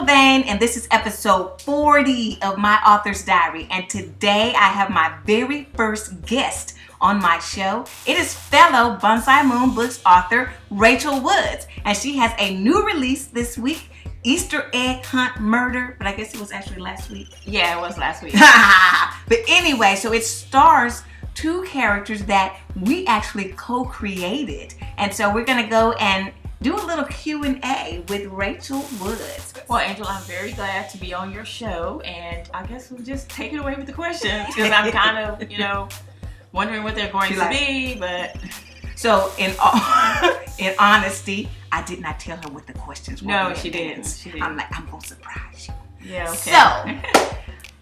Angel Vane, and this is episode 40 of my author's diary. And today I have my very first guest on my show. It is fellow Bonsai Moon Books author Rachel Woods, and she has a new release this week, Easter Egg Hunt Murder, but I guess it was actually last week. Yeah, it was last week. But anyway, so it stars two characters that we actually co-created, and so we're gonna go and do a little Q&A with Rachel Woods. Well, Angel, I'm very glad to be on your show, and I guess we'll just take it away with the questions, because I'm kind of, wondering what they're going to be, but... So, in honesty, I did not tell her what the questions were. No, she didn't. I'm like, I'm going to surprise you. Yeah, okay. So,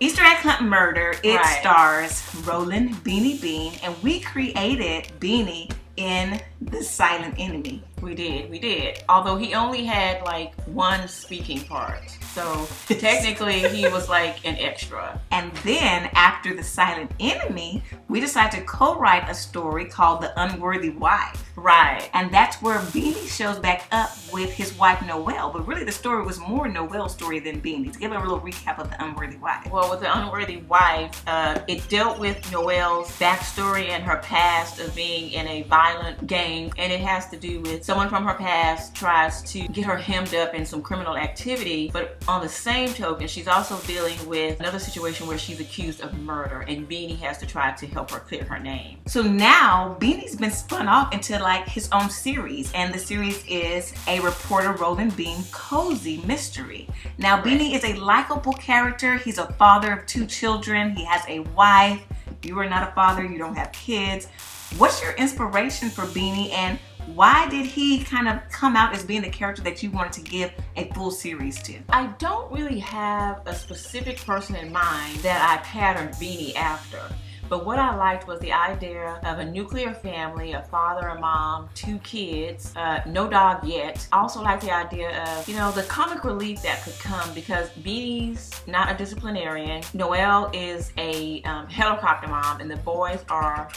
Easter Egg Hunt Murder, it stars Roland Beanie Bean, and we created Beanie in The Silent Enemy. We did. Although he only had like one speaking part. So technically he was like an extra. And then after The Silent Enemy, we decided to co-write a story called The Unworthy Wife. Right. And that's where Beanie shows back up with his wife Noelle. But really the story was more Noelle's story than Beanie's. Give a little recap of The Unworthy Wife. Well, with The Unworthy Wife, it dealt with Noelle's backstory and her past of being in a violent gang. And it has to do with someone from her past tries to get her hemmed up in some criminal activity. But on the same token, she's also dealing with another situation where she's accused of murder. And Beanie has to try to help her clear her name. So now Beanie's been spun off into like his own series, and the series is A Reporter Roland Bean Cozy Mystery. Now Beanie is a likable character. He's a father of 2 children. He has a wife. You are not a father, you don't have kids. What's your inspiration for Beanie, and why did he kind of come out as being the character that you wanted to give a full series to? I don't really have a specific person in mind that I patterned Beanie after. But what I liked was the idea of a nuclear family, a father, a mom, 2 kids, no dog yet. I also like the idea of, the comic relief that could come, because Beanie's not a disciplinarian. Noelle is a helicopter mom, and the boys are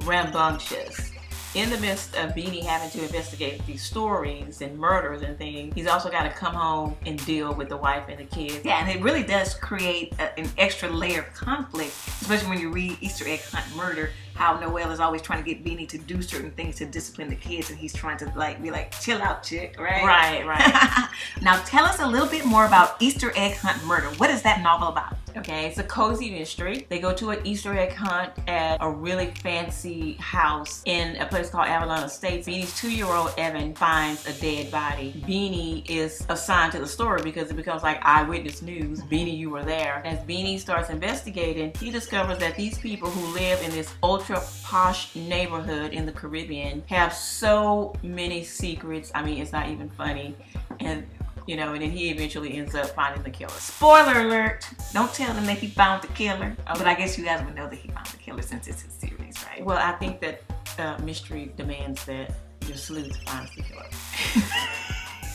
rambunctious. In the midst of Beanie having to investigate these stories and murders and things, he's also got to come home and deal with the wife and the kids. Yeah, and it really does create an extra layer of conflict, especially when you read Easter Egg Hunt Murder, how Noelle is always trying to get Beanie to do certain things to discipline the kids, and he's trying to be like, chill out, chick, right? Right. Now tell us a little bit more about Easter Egg Hunt Murder. What is that novel about? Okay, it's a cozy mystery. They go to an Easter egg hunt at a really fancy house in a place called Avalon Estates. Beanie's 2-year-old Evan finds a dead body. Beanie is assigned to the story because it becomes like eyewitness news. Beanie, you were there. As Beanie starts investigating, he discovers that these people who live in this ultra posh neighborhood in the Caribbean have so many secrets. I mean, it's not even funny. And and then he eventually ends up finding the killer. Spoiler alert! Don't tell him that he found the killer. But I guess you guys would know that he found the killer since it's his series, right? Well, I think that mystery demands that your sleuth finds the killer.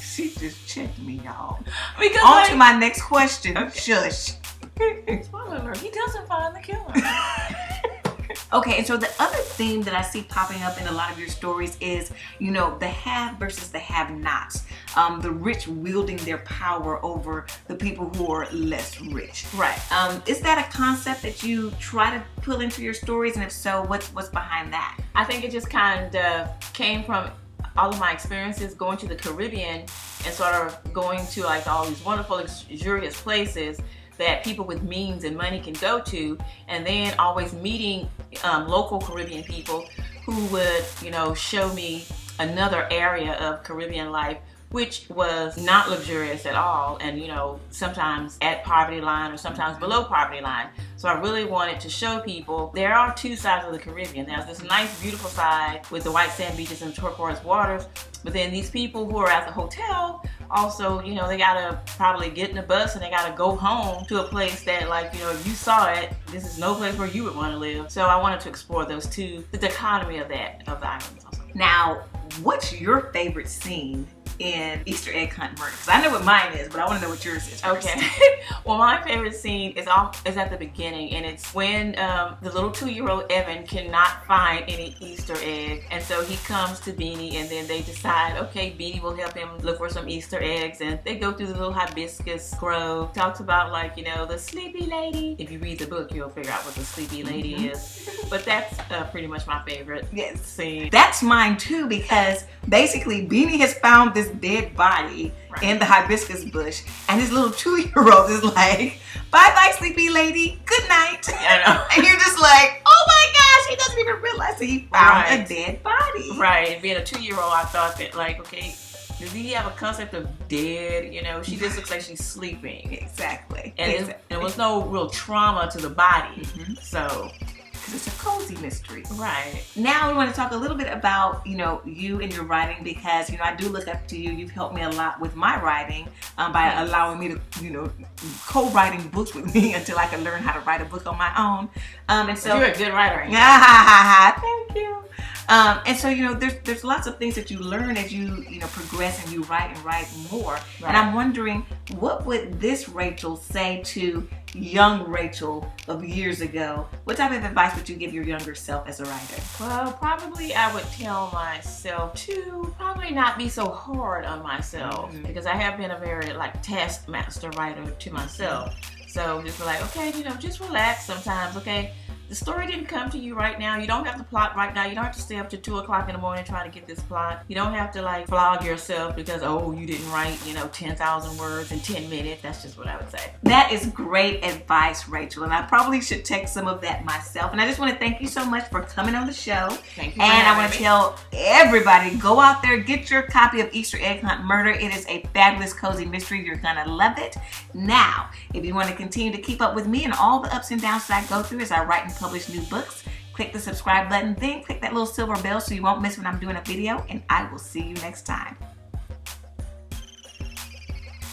She just checked me, y'all. Because on to my next question. Okay. Shush. Spoiler alert, he doesn't find the killer. Okay, and so the other theme that I see popping up in a lot of your stories is, the have versus the have-nots. The rich wielding their power over the people who are less rich. Right. Is that a concept that you try to pull into your stories? And if so, what's behind that? I think it just kind of came from all of my experiences going to the Caribbean and sort of going to like all these wonderful, luxurious places that people with means and money can go to, and then always meeting local Caribbean people who would, show me another area of Caribbean life which was not luxurious at all, and sometimes at poverty line or sometimes below poverty line. So I really wanted to show people there are 2 sides of the Caribbean. There's this nice, beautiful side with the white sand beaches and turquoise waters, but then these people who are at the hotel also, they gotta probably get in a bus and they gotta go home to a place that, like, if you saw it, this is no place where you would want to live. So I wanted to explore those 2, the dichotomy of the islands also. Now, what's your favorite scene in Easter egg hunt murder? Because I know what mine is, but I want to know what yours is first. Okay. Well, my favorite scene is at the beginning, and it's when the little 2-year-old Evan cannot find any Easter egg, and so he comes to Beanie, and then they decide, okay, Beanie will help him look for some Easter eggs, and they go through the little hibiscus grove. Talks about, like, you know, the sleepy lady. If you read the book, you'll figure out what the sleepy lady is. But that's pretty much my favorite scene. That's mine too, because basically Beanie has found this dead body in the hibiscus bush, and his little 2-year-old is like, bye-bye, sleepy lady, good night. I know. And you're just like, oh my gosh, he doesn't even realize that he found a dead body. Right. Being a 2-year-old, I thought that, like, okay, does he have a concept of dead? You know, she just looks like she's sleeping. Exactly. And there was no real trauma to the body. So, because it's a cozy mystery. Right. Now we want to talk a little bit about, you know, you and your writing, because, you know, I do look up to you. You've helped me a lot with my wriing by allowing me to, you know, co-writing books with me until I can learn how to write a book on my own. And so you're a good writer. Thank you. And so, you know, there's lots of things that you learn as you know, progress and you write and write more. Right. And I'm wondering, what would this Rachel say to young Rachel of years ago? What type of advice would you give your younger self as a writer? Well, probably I would tell myself to probably not be so hard on myself, because I have been a very, like, taskmaster writer to myself. So just be like, okay, you know, just relax sometimes, okay? The story didn't come to you right now. You don't have to plot right now. You don't have to stay up to 2 o'clock in the morning trying to get this plot. You don't have to, like, flog yourself because, oh, you didn't write, you know, 10,000 words in 10 minutes. That's just what I would say. That is great advice, Rachel. And I probably should take some of that myself. And I just want to thank you so much for coming on the show. Thank you. And I want to tell everybody, go out there, get your copy of Easter Egg Hunt Murder. It is a fabulous, cozy mystery. You're going to love it. Now, if you want to continue to keep up with me and all the ups and downs that I go through as I write and publish new books, click the subscribe button, then click that little silver bell so you won't miss when I'm doing a video, and I will see you next time.